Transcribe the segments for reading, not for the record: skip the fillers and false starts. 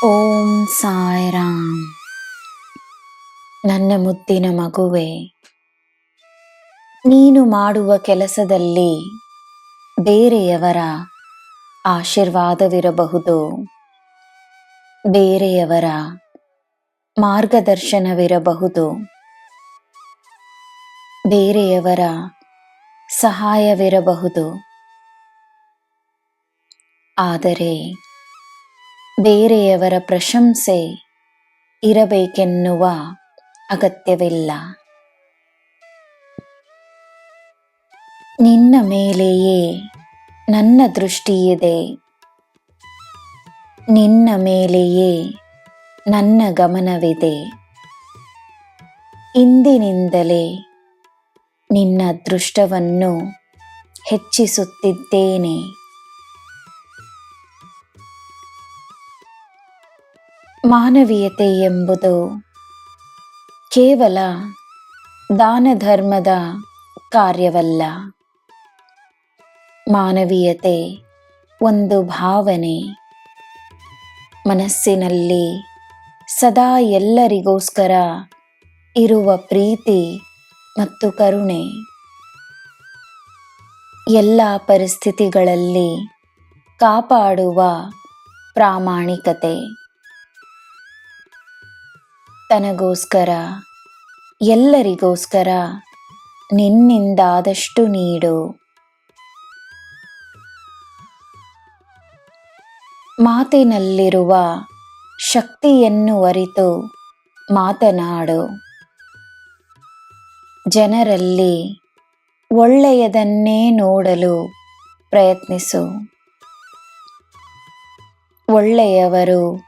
ಓಂ ಸಾಯಿರಾಮ್. ನನ್ನ ಮುದ್ದಿನ ಮಗುವೆ, ನೀನು ಮಾಡುವ ಕೆಲಸದಲ್ಲಿ ಬೇರೆಯವರ ಆಶೀರ್ವಾದವಿರಬಹುದು, ಬೇರೆಯವರ ಮಾರ್ಗದರ್ಶನವಿರಬಹುದು, ಬೇರೆಯವರ ಸಹಾಯವಿರಬಹುದು. ಆದರೆ ಬೇರೆಯವರ ಪ್ರಶಂಸೆ ಇರಬೇಕೆನ್ನುವ ಅಗತ್ಯವಿಲ್ಲ. ನಿನ್ನ ಮೇಲೆಯೇ ನನ್ನ ದೃಷ್ಟಿಯಿದೆ, ನಿನ್ನ ಮೇಲೆಯೇ ನನ್ನ ಗಮನವಿದೆ. ಇಂದಿನಿಂದಲೇ ನಿನ್ನ ಅದೃಷ್ಟವನ್ನು ಹೆಚ್ಚಿಸುತ್ತಿದ್ದೇನೆ. ಮಾನವೀಯತೆ ಎಂಬುದು ಕೇವಲ ದಾನ ಧರ್ಮದ ಕಾರ್ಯವಲ್ಲ. ಮಾನವೀಯತೆ ಒಂದು ಭಾವನೆ, ಮನಸ್ಸಿನಲ್ಲಿ ಸದಾ ಎಲ್ಲರಿಗೋಸ್ಕರ ಇರುವ ಪ್ರೀತಿ ಮತ್ತು ಕರುಣೆ. ಎಲ್ಲ ಪರಿಸ್ಥಿತಿಗಳಲ್ಲಿ ಕಾಪಾಡುವ ಪ್ರಾಮಾಣಿಕತೆ. ತನಗೋಸ್ಕರ, ಎಲ್ಲರಿಗೋಸ್ಕರ ನಿನ್ನಿಂದಾದಷ್ಟು ನೀಡು. ಮಾತಿನಲ್ಲಿರುವ ಶಕ್ತಿಯನ್ನು ಅರಿತು ಮಾತನಾಡು. ಜನರಲ್ಲಿ ಒಳ್ಳೆಯದನ್ನೇ ನೋಡಲು ಪ್ರಯತ್ನಿಸು. ಒಳ್ಳೆಯವರು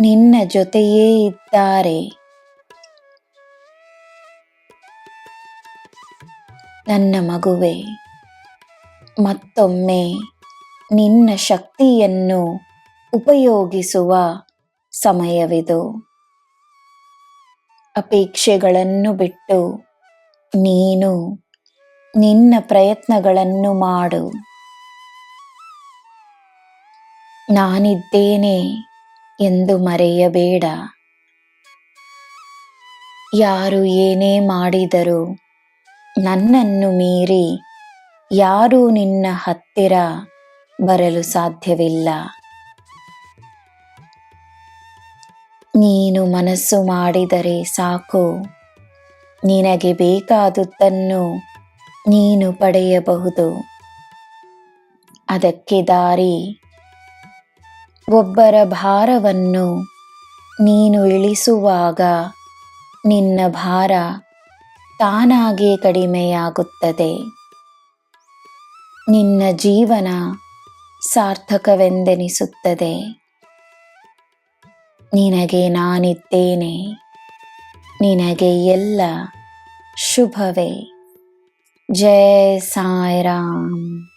ನಿನ್ನ ಜೊತೆಯೇ ಇದ್ದಾರೆ. ನನ್ನ ಮಗುವೆ, ಮತ್ತೊಮ್ಮೆ ನಿನ್ನ ಶಕ್ತಿಯನ್ನು ಉಪಯೋಗಿಸುವ ಸಮಯವಿದು. ಅಪೇಕ್ಷೆಗಳನ್ನು ಬಿಟ್ಟು ನೀನು ನಿನ್ನ ಪ್ರಯತ್ನಗಳನ್ನು ಮಾಡು. ನಾನಿದ್ದೇನೆ ಎಂದು ಮರೆಯಬೇಡ. ಯಾರು ಏನೇ ಮಾಡಿದರೂ ನನ್ನನ್ನು ಮೀರಿ ಯಾರೂ ನಿನ್ನ ಹತ್ತಿರ ಬರಲು ಸಾಧ್ಯವಿಲ್ಲ. ನೀನು ಮನಸ್ಸು ಮಾಡಿದರೆ ಸಾಕು, ನಿನಗೆ ಬೇಕಾದುದನ್ನು ನೀನು ಪಡೆಯಬಹುದು. ಅದಕ್ಕೆ ದಾರಿ, ಒಬ್ಬರ ಭಾರವನ್ನು ನೀನು ಇಳಿಸುವಾಗ ನಿನ್ನ ಭಾರ ತಾನಾಗೇ ಕಡಿಮೆಯಾಗುತ್ತದೆ. ನಿನ್ನ ಜೀವನ ಸಾರ್ಥಕವೆಂದೆನಿಸುತ್ತದೆ. ನಿನಗೆ ನಾನಿದ್ದೇನೆ. ನಿನಗೆ ಎಲ್ಲ ಶುಭವೇ. ಜೈ ಸಾಯಿರಾಮ್.